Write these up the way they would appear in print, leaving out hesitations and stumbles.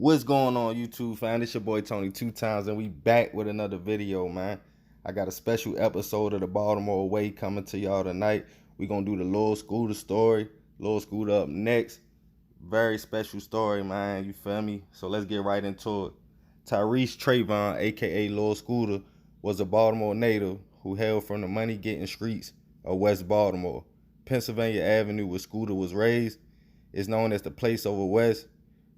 What's going on, YouTube fam? It's your boy Tony 2times, and we back with another video, man. I got a special episode of the Baltimore Way coming to y'all tonight. We gonna do the Lor Scoota story. Lor Scoota up next. Very special story, man. You feel me? So let's get right into it. Tyriece Travon, aka Lor Scoota, was a Baltimore native who hailed from the money-getting streets of West Baltimore. Pennsylvania Avenue, where Scoota was raised, is known as the place over West,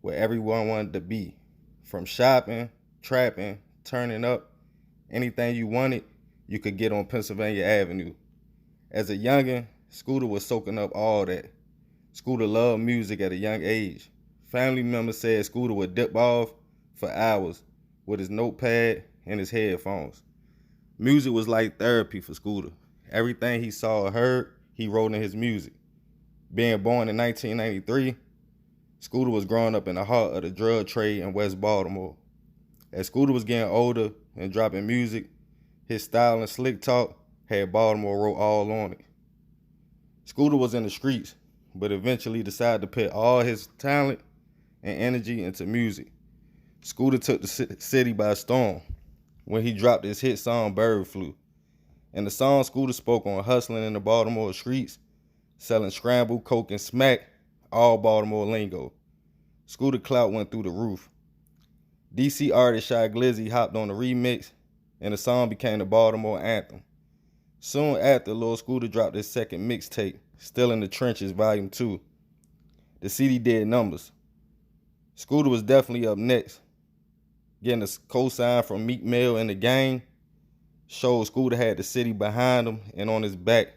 where everyone wanted to be. From shopping, trapping, turning up, anything you wanted, you could get on Pennsylvania Avenue. As a youngin', Scoota was soaking up all that. Scoota loved music at a young age. Family members said Scoota would dip off for hours with his notepad and his headphones. Music was like therapy for Scoota. Everything he saw or heard, he wrote in his music. Being born in 1993, Scoota was growing up in the heart of the drug trade in West Baltimore. As Scoota was getting older and dropping music, his style and slick talk had Baltimore wrote all on it. Scoota was in the streets, but eventually decided to put all his talent and energy into music. Scoota took the city by storm when he dropped his hit song Bird Flu. In the song, Scoota spoke on hustling in the Baltimore streets, selling scrambled coke and smack, all Baltimore lingo. Scoota clout went through the roof. DC artist Shy Glizzy hopped on the remix, and the song became the Baltimore anthem. Soon after, Lor Scoota dropped his second mixtape, Still in the Trenches Volume 2. The CD did numbers. Scoota was definitely up next. Getting a cosign from Meek Mill and the gang showed Scoota had the city behind him and on his back.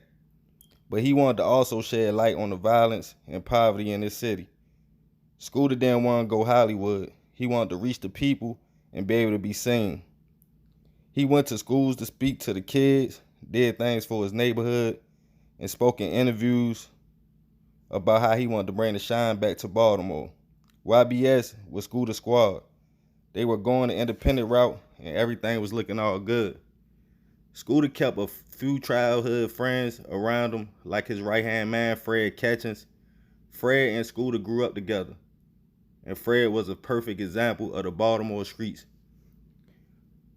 But he wanted to also shed light on the violence and poverty in this city. Scoota didn't want to go Hollywood. He wanted to reach the people and be able to be seen. He went to schools to speak to the kids, did things for his neighborhood, and spoke in interviews about how he wanted to bring the shine back to Baltimore. YBS was Scoota's squad. They were going the independent route, and everything was looking all good. Scoota kept a few childhood friends around him, like his right-hand man, Fred Catchings. Fred and Scoota grew up together, and Fred was a perfect example of the Baltimore streets.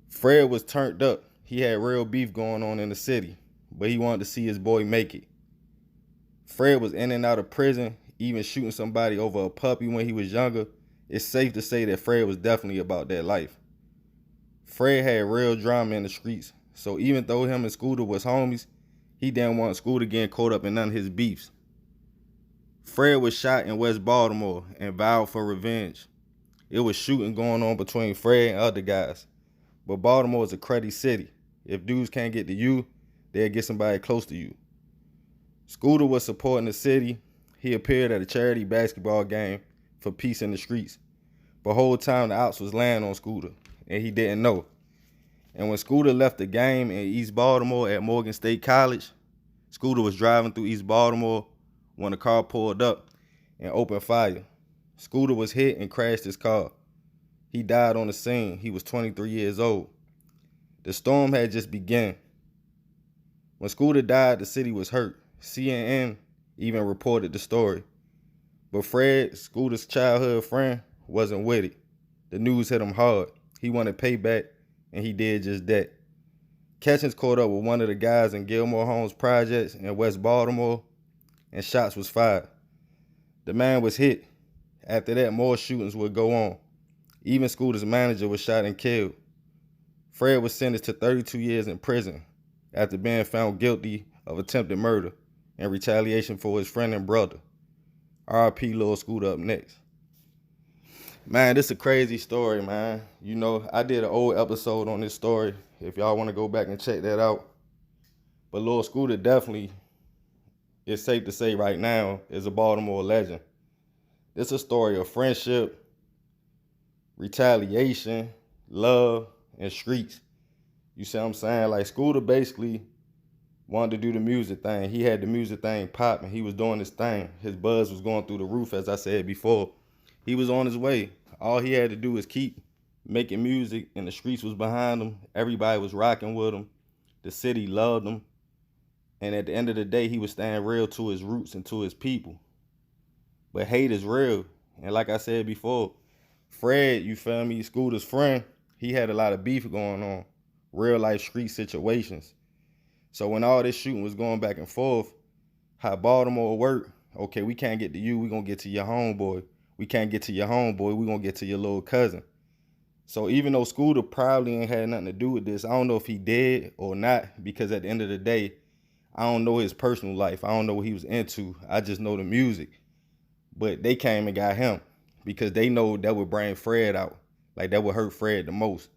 Fred was turned up. He had real beef going on in the city, but he wanted to see his boy make it. Fred was in and out of prison, even shooting somebody over a puppy when he was younger. It's safe to say that Fred was definitely about that life. Fred had real drama in the streets, so even though him and Scoota was homies, he didn't want Scoota getting caught up in none of his beefs. Fred was shot in West Baltimore and vowed for revenge. It was shooting going on between Fred and other guys. But Baltimore is a cruddy city. If dudes can't get to you, they'll get somebody close to you. Scoota was supporting the city. He appeared at a charity basketball game for peace in the streets. But the whole time the ops was laying on Scoota, and he didn't know. And when Scoota left the game in East Baltimore at Morgan State College, Scoota was driving through East Baltimore when the car pulled up and opened fire. Scoota was hit and crashed his car. He died on the scene. He was 23 years old. The storm had just begun. When Scoota died, the city was hurt. CNN even reported the story. But Fred, Scoota's childhood friend, wasn't with it. The news hit him hard. He wanted payback, and he did just that. Catchings caught up with one of the guys in Gilmore Homes projects in West Baltimore, and shots was fired. The man was hit. After that, more shootings would go on. Even Scoota's manager was shot and killed. Fred was sentenced to 32 years in prison after being found guilty of attempted murder in retaliation for his friend and brother. R.I.P. Lor Scoota up next. Man, this is a crazy story, man. You know, I did an old episode on this story, if y'all want to go back and check that out. But Lor Scoota definitely, it's safe to say right now, is a Baltimore legend. It's a story of friendship, retaliation, love, and streets. You see what I'm saying? Like, Scoota basically wanted to do the music thing. He had the music thing popping. He was doing his thing. His buzz was going through the roof, as I said before. He was on his way. All he had to do was keep making music, and the streets was behind him. Everybody was rocking with him. The city loved him. And at the end of the day, he was staying real to his roots and to his people. But hate is real. And like I said before, Fred, you feel me, Scooter's friend, he had a lot of beef going on, real life street situations. So when all this shooting was going back and forth, how Baltimore worked, okay, we can't get to you, we gonna get to your homeboy. We can't get to your homeboy, we gonna get to your little cousin. So even though Scooter probably ain't had nothing to do with this, I don't know if he did or not, because at the end of the day, I don't know his personal life. I don't know what he was into. I just know the music. But they came and got him because they know that would bring Fred out. Like, that would hurt Fred the most.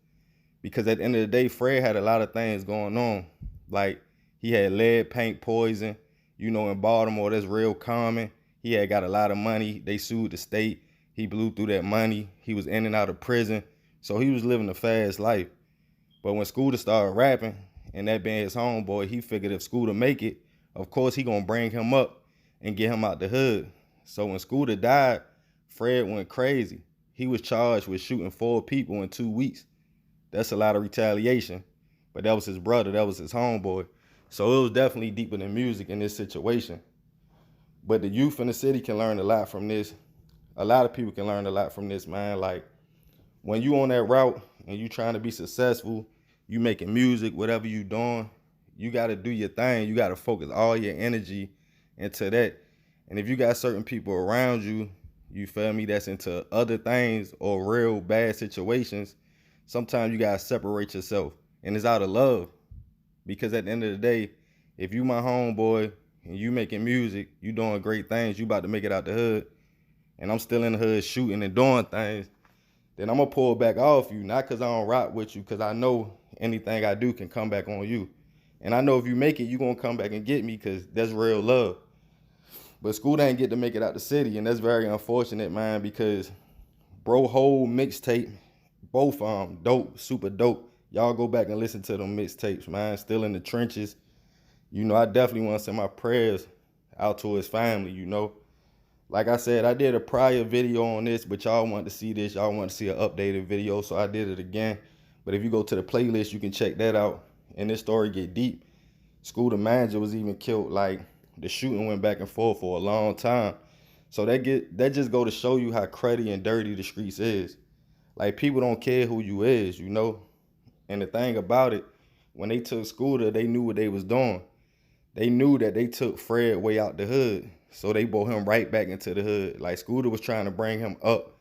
Because at the end of the day, Fred had a lot of things going on. Like, he had lead paint poison. You know, in Baltimore, that's real common. He had got a lot of money. They sued the state. He blew through that money. He was in and out of prison. So he was living a fast life. But when Scooter started rapping, and that being his homeboy, he figured if Scooter make it, of course he gonna bring him up and get him out the hood. So when Scooter died, Fred went crazy. He was charged with shooting 4 people in 2 weeks. That's a lot of retaliation. But that was his brother, that was his homeboy. So it was definitely deeper than music in this situation. But the youth in the city can learn a lot from this. A lot of people can learn a lot from this, man. Like, when you on that route and you trying to be successful, you making music, whatever you doing, you got to do your thing. You got to focus all your energy into that. And if you got certain people around you, you feel me, that's into other things or real bad situations, sometimes you got to separate yourself. And it's out of love. Because at the end of the day, if you my homeboy and you making music, you doing great things, you about to make it out the hood, and I'm still in the hood shooting and doing things, then I'm going to pull back off you, not because I don't rock with you, because I know anything I do can come back on you. And I know if you make it, you going to come back and get me, because that's real love. But Scooter ain't get to make it out the city, and that's very unfortunate, man, because bro whole mixtape, both dope, super dope. Y'all go back and listen to them mixtapes, man. Still in the trenches. You know, I definitely want to send my prayers out to his family, you know. Like I said, I did a prior video on this, but y'all want to see this. Y'all want to see an updated video, so I did it again. But if you go to the playlist, you can check that out. And this story get deep. Scooter manager was even killed. Like, the shooting went back and forth for a long time. So that just go to show you how cruddy and dirty the streets is. Like, people don't care who you is, you know. And the thing about it, when they took Scooter, they knew what they was doing. They knew that they took Fred way out the hood. So they brought him right back into the hood. Like, Scooter was trying to bring him up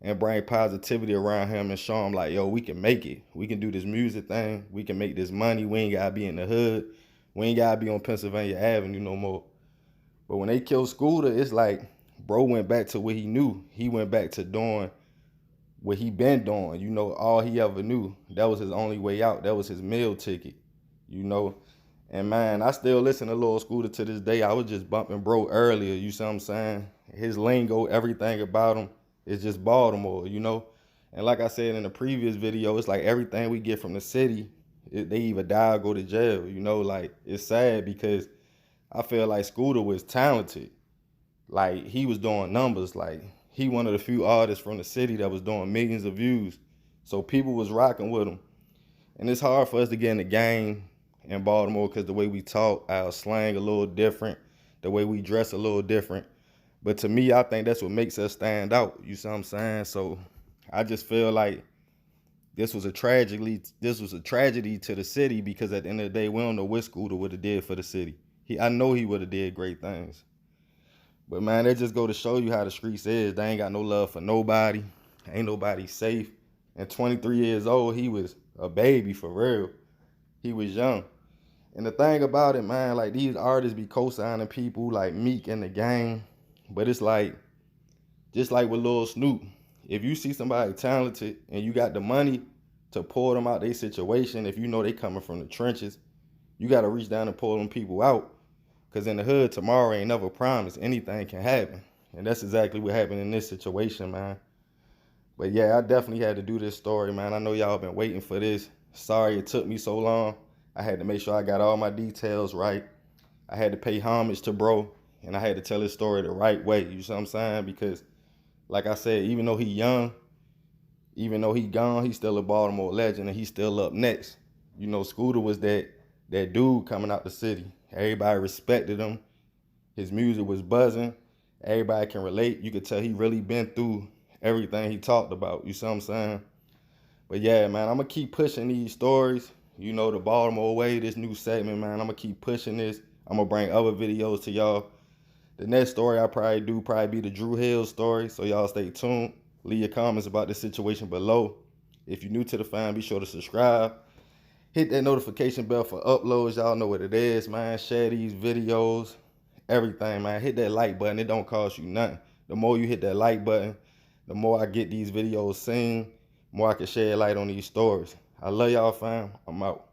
and bring positivity around him and show him, like, yo, we can make it. We can do this music thing. We can make this money. We ain't got to be in the hood. We ain't got to be on Pennsylvania Avenue no more. But when they killed Scooter, it's like bro went back to what he knew. He went back to doing what he been doing. You know, all he ever knew. That was his only way out. That was his meal ticket, you know. And man, I still listen to Lor Scoota to this day. I was just bumping bro earlier, you see what I'm saying? His lingo, everything about him is just Baltimore, you know? And like I said in the previous video, it's like everything we get from the city, they either die or go to jail, you know? Like, it's sad because I feel like Scooter was talented. Like, he was doing numbers. Like, he one of the few artists from the city that was doing millions of views. So people was rocking with him. And it's hard for us to get in the game in Baltimore because the way we talk, our slang a little different, the way we dress a little different. But to me, I think that's what makes us stand out. You see what I'm saying? So I just feel like this was a tragedy to the city, because at the end of the day, we don't know what Scooter would have did for the city. I know he would have did great things. But man, that just go to show you how the streets is. They ain't got no love for nobody. Ain't nobody safe. And 23 years old, he was a baby for real. He was young. And the thing about it, man, like, these artists be co-signing people like Meek in the game. But it's like, just like with Lil Snoop, if you see somebody talented and you got the money to pull them out their situation, if you know they coming from the trenches, you got to reach down and pull them people out. Because in the hood, tomorrow ain't never promised. Anything can happen. And that's exactly what happened in this situation, man. But yeah, I definitely had to do this story, man. I know y'all been waiting for this. Sorry it took me so long. I had to make sure I got all my details right. I had to pay homage to bro, and I had to tell his story the right way. You see what I'm saying? Because, like I said, even though he young, even though he gone, he's still a Baltimore legend, and he's still up next. You know, Scooter was that dude coming out the city. Everybody respected him. His music was buzzing. Everybody can relate. You could tell he really been through everything he talked about. You see what I'm saying? But yeah, man, I'm gonna keep pushing these stories. You know, the Baltimore way, this new segment, man. I'm gonna keep pushing this. I'm gonna bring other videos to y'all. The next story I probably be the Drew Hill story. So y'all stay tuned. Leave your comments about the situation below. If you're new to the fam, be sure to subscribe. Hit that notification bell for uploads. Y'all know what it is, man. Share these videos, everything, man. Hit that like button. It don't cost you nothing. The more you hit that like button, the more I get these videos seen, the more I can shed light on these stories. I love y'all, fam. I'm out.